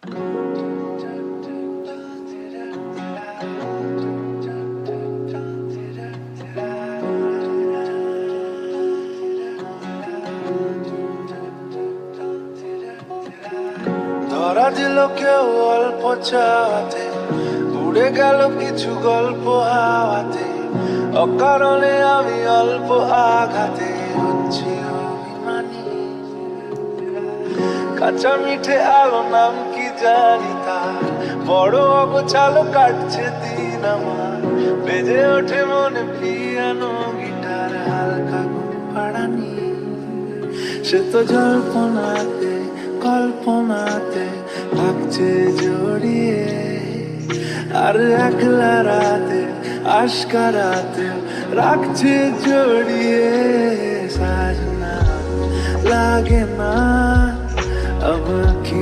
ধরা দিল কেউ অল্প চাওয়াতে, উড়ে গেল কিছু গল্প হাওয়াতে, অকারণে আমি অল্প আঘাতে হচ্ছি অভিমানী। কাঁচা মিঠে আলো নাম কি জানি তার, বড় অগোছালো কাটছে দিন আমার। বেজে ওঠে মনে পিয়ানো গিটার, হালকা ঘুম পাড়ানি। সে তো জল্পনাতে কল্পনাতে থাকছে জড়িয়ে, আর একলা রাতে আশকারাতে রাখছে জড়িয়ে। সাজনা লাগে না अब